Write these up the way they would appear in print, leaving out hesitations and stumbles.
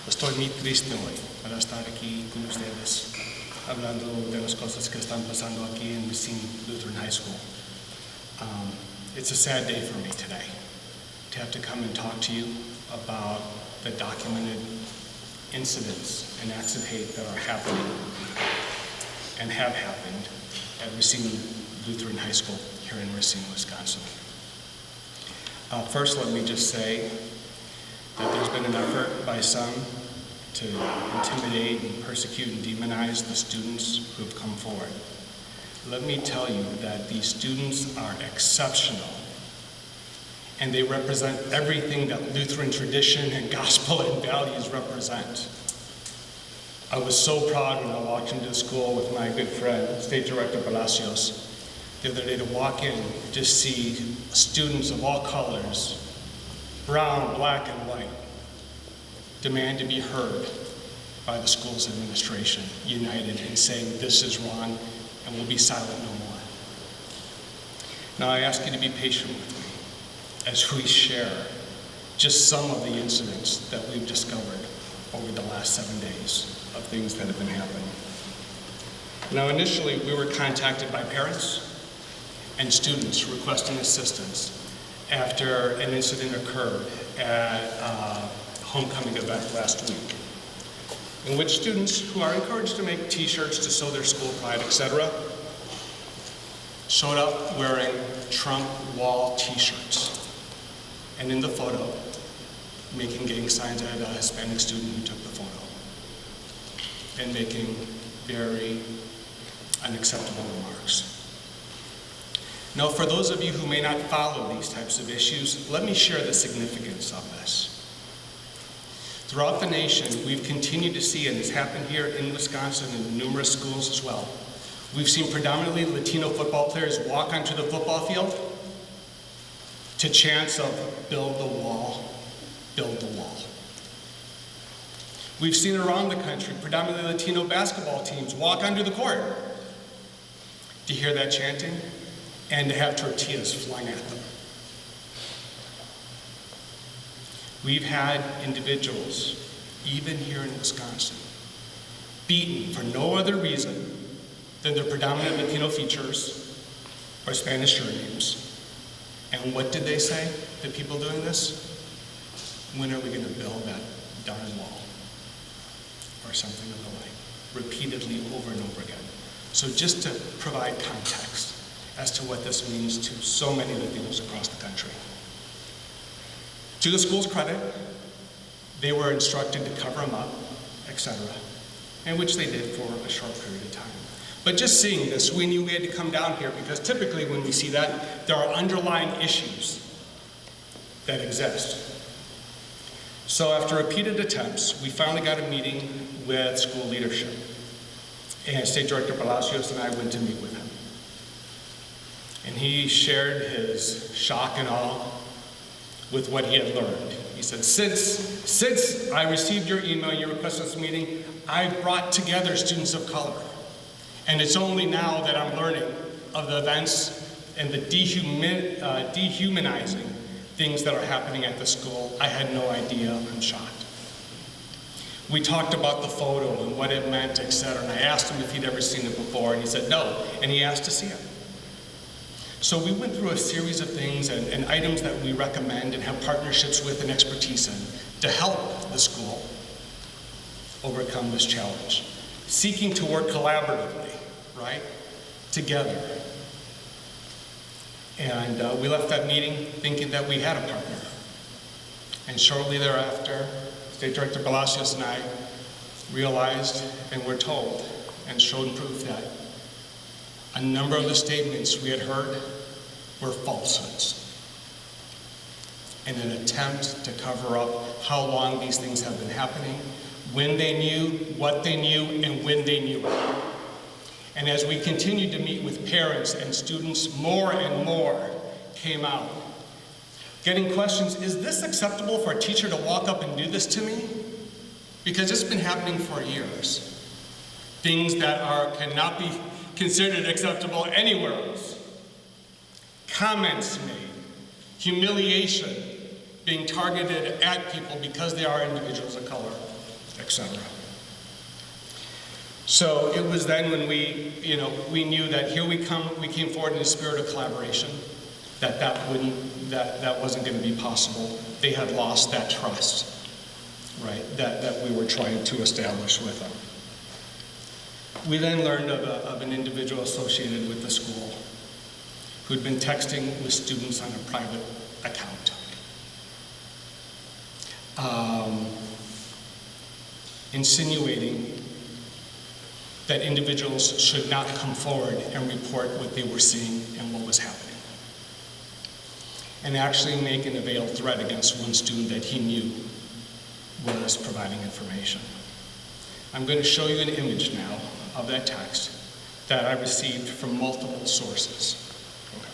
Estoy muy triste hoy para estar aquí con ustedes, hablando de las cosas que están pasando aquí en Racine Lutheran High School. It's a sad day for me today to have to come and talk to you about the documented incidents and acts of hate that are happening and have happened at Racine Lutheran High School here in Racine, Wisconsin. First, let me just say that there's been an effort by some to intimidate and persecute and demonize the students who have come forward. Let me tell you that these students are exceptional, and they represent everything that Lutheran tradition and gospel and values represent. I was so proud when I walked into the school with my good friend, State Director Palacios, the other day to walk in to see students of all colors, brown, black, and white, demand to be heard by the school's administration, united in saying this is wrong and we'll be silent no more. Now I ask you to be patient with me as we share just some of the incidents that we've discovered over the last 7 days of things that have been happening. Now initially we were contacted by parents and students requesting assistance after an incident occurred at a homecoming event last week, in which students who are encouraged to make t-shirts to show their school pride, etc., showed up wearing Trump wall t-shirts, and in the photo, making gang signs at a Hispanic student who took the photo, and making very unacceptable remarks. Now, for those of you who may not follow these types of issues, let me share the significance of this. Throughout the nation, we've continued to see, and it's happened here in Wisconsin in numerous schools as well, we've seen predominantly Latino football players walk onto the football field to chants of build the wall, build the wall. We've seen around the country predominantly Latino basketball teams walk onto the court to hear that chanting and to have tortillas flung at them. We've had individuals, even here in Wisconsin, beaten for no other reason than their predominant Latino features or Spanish surnames. And what did they say, the people doing this? When are we going to build that darn wall? Or something of the like, repeatedly over and over again. So just to provide context as to what this means to so many Latinos across the country. To the school's credit, they were instructed to cover them up, etc., and which they did for a short period of time. But just seeing this, we knew we had to come down here because typically when we see that, there are underlying issues that exist. So after repeated attempts, we finally got a meeting with school leadership. And State Director Palacios and I went to meet with him. And he shared his shock and awe with what he had learned. He said, since I received your email, your request for this meeting, I brought together students of color. And it's only now that I'm learning of the events and the dehumanizing things that are happening at the school. I had no idea. I'm shocked. We talked about the photo and what it meant, etc. And I asked him if he'd ever seen it before, and he said no, and he asked to see it. So we went through a series of things and items that we recommend and have partnerships with and expertise in to help the school overcome this challenge, seeking to work collaboratively, right, together. And we left that meeting thinking that we had a partner. And shortly thereafter, State Director Palacios and I realized and were told and showed proof that a number of the statements we had heard were falsehoods in an attempt to cover up how long these things have been happening, when they knew, what they knew, and when they knew it. And as we continued to meet with parents and students, more and more came out. Getting questions, is this acceptable for a teacher to walk up and do this to me? Because it's been happening for years. Things that cannot be considered acceptable anywhere else. Comments made, humiliation being targeted at people because they are individuals of color. etc. So it was then when we knew that here we came forward in a spirit of collaboration, that wasn't going to be possible. They had lost that trust, right, that we were trying to establish with them. We then learned of an individual associated with the school who'd been texting with students on a private account. Insinuating that individuals should not come forward and report what they were seeing and what was happening. And actually making a veiled threat against one student that he knew was providing information. I'm going to show you an image now of that text that I received from multiple sources. Okay.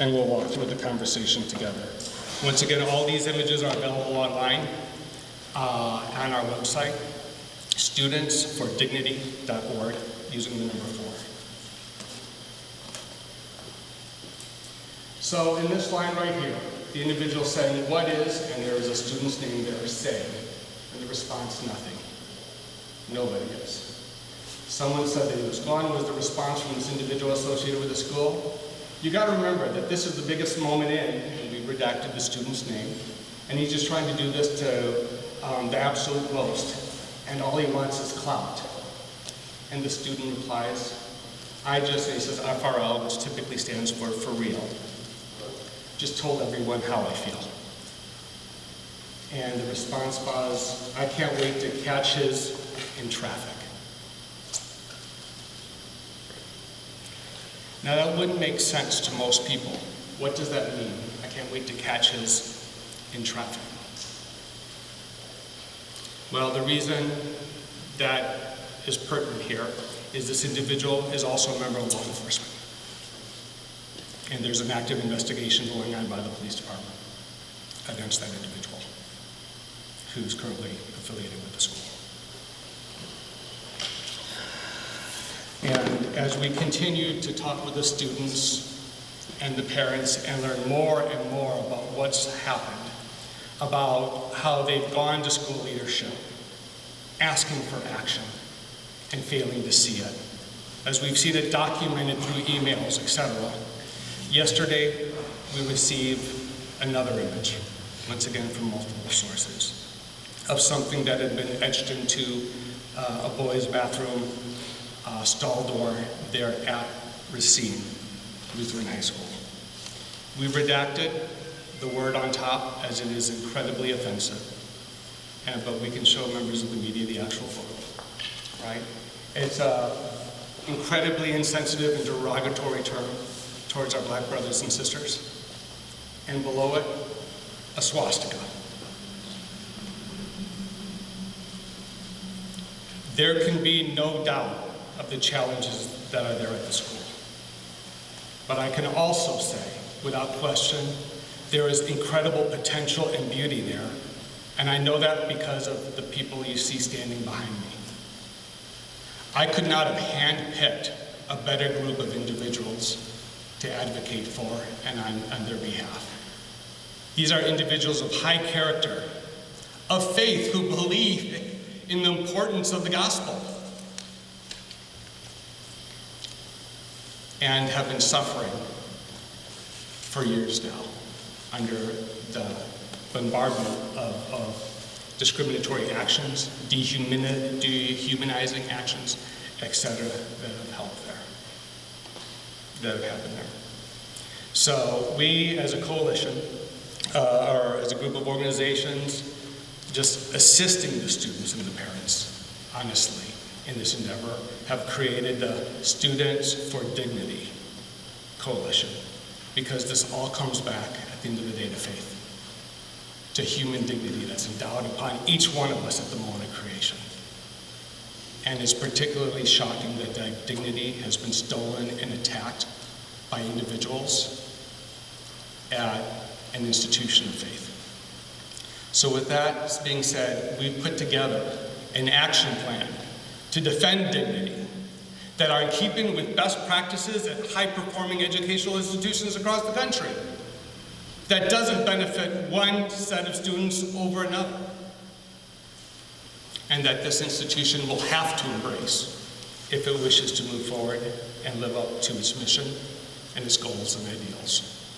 And we'll walk through the conversation together. Once again, all these images are available online on our website, studentsfordignity.org, using the number 4. So in this line right here, the individual saying, "What is," and there is a student's name there, "say," and the response, "Nothing." Nobody is. Someone said that he was gone, was the response from this individual associated with the school. You got to remember that this is the biggest moment in, and we redacted the student's name, and he's just trying to do this to the absolute most, and all he wants is clout. And the student replies, and he says FRL, which typically stands for real. Just told everyone how I feel. And the response was, "I can't wait to catch his in traffic." Now that wouldn't make sense to most people. What does that mean? I can't wait to catch his in traffic. Well, the reason that is pertinent here is this individual is also a member of law enforcement. And there's an active investigation going on by the police department against that individual who's currently affiliated with the school. And as we continue to talk with the students and the parents and learn more and more about what's happened, about how they've gone to school leadership, asking for action and failing to see it, as we've seen it documented through emails, etc. Yesterday, we received another image, once again from multiple sources, of something that had been etched into a boys' bathroom stall door there at Racine Lutheran High School. We redacted the word on top as it is incredibly offensive, but we can show members of the media the actual photo, right? It's an incredibly insensitive and derogatory term towards our black brothers and sisters, and below it, a swastika. There can be no doubt of the challenges that are there at the school. But I can also say, without question, there is incredible potential and beauty there, and I know that because of the people you see standing behind me. I could not have handpicked a better group of individuals to advocate for and on their behalf. These are individuals of high character, of faith, who believe in the importance of the gospel, and have been suffering for years now under the bombardment of discriminatory actions, dehumanizing actions, etc., that have happened there. So we, as a coalition, or as a group of organizations, just assisting the students and the parents, honestly, in this endeavor, have created the Students for Dignity Coalition, because this all comes back at the end of the day to faith, to human dignity that's endowed upon each one of us at the moment of creation. And it's particularly shocking that that dignity has been stolen and attacked by individuals at an institution of faith. So with that being said, we've put together an action plan to defend dignity that are in keeping with best practices at high-performing educational institutions across the country, that doesn't benefit one set of students over another. and that this institution will have to embrace if it wishes to move forward and live up to its mission and its goals and ideals.